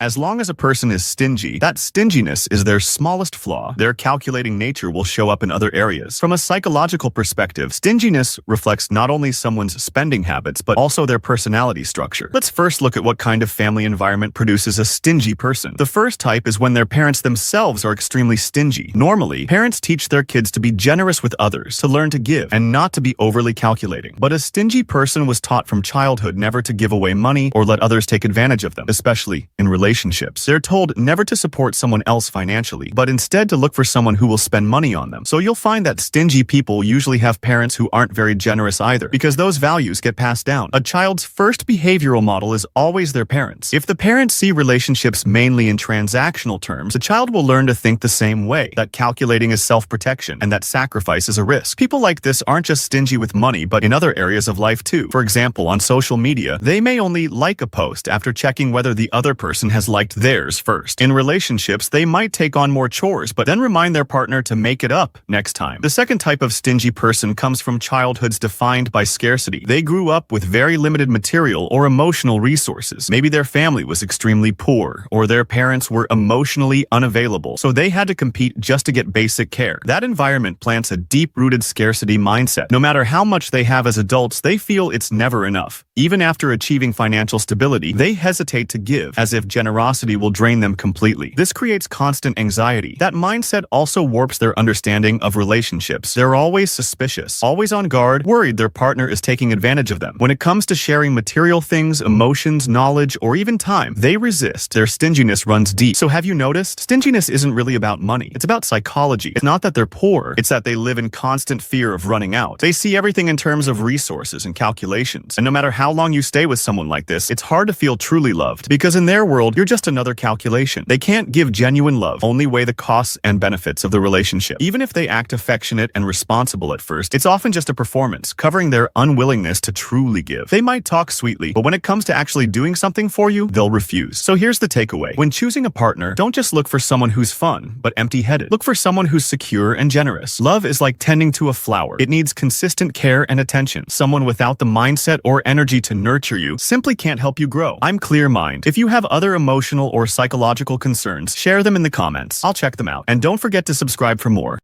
As long as a person is stingy, that stinginess is their smallest flaw. Their calculating nature will show up in other areas. From a psychological perspective, stinginess reflects not only someone's spending habits, but also their personality structure. Let's first look at what kind of family environment produces a stingy person. The first type is when their parents themselves are extremely stingy. Normally, parents teach their kids to be generous with others, to learn to give, and not to be overly calculating. But a stingy person was taught from childhood never to give away money or let others take advantage of them, especially in relationships. They're told never to support someone else financially, but instead to look for someone who will spend money on them. So you'll find that stingy people usually have parents who aren't very generous either, because those values get passed down. A child's first behavioral model is always their parents. If the parents see relationships mainly in transactional terms, the child will learn to think the same way, that calculating is self-protection and that sacrifice is a risk. People like this aren't just stingy with money, but in other areas of life too. For example, on social media, they may only like a post after checking whether the other person has liked theirs first. In relationships, they might take on more chores, but then remind their partner to make it up next time. The second type of stingy person comes from childhoods defined by scarcity. They grew up with very limited material or emotional resources. Maybe their family was extremely poor, or their parents were emotionally unavailable, so they had to compete just to get basic care. That environment plants a deep-rooted scarcity mindset. No matter how much they have as adults, they feel it's never enough. Even after achieving financial stability, they hesitate to give, as if generosity will drain them completely. This creates constant anxiety. That mindset also warps their understanding of relationships. They're always suspicious, always on guard, worried their partner is taking advantage of them. When it comes to sharing material things, emotions, knowledge, or even time, they resist. Their stinginess runs deep. So have you noticed? Stinginess isn't really about money. It's about psychology. It's not that they're poor. It's that they live in constant fear of running out. They see everything in terms of resources and calculations. And no matter how long you stay with someone like this, it's hard to feel truly loved, because in their world, you're just another calculation. They can't give genuine love, only weigh the costs and benefits of the relationship. Even if they act affectionate and responsible at first, it's often just a performance, covering their unwillingness to truly give. They might talk sweetly, but when it comes to actually doing something for you, they'll refuse. So here's the takeaway. When choosing a partner, don't just look for someone who's fun, but empty-headed. Look for someone who's secure and generous. Love is like tending to a flower. It needs consistent care and attention. Someone without the mindset or energy to nurture you simply can't help you grow. I'm Clear Mind. If you have other emotional or psychological concerns, share them in the comments. I'll check them out. And don't forget to subscribe for more.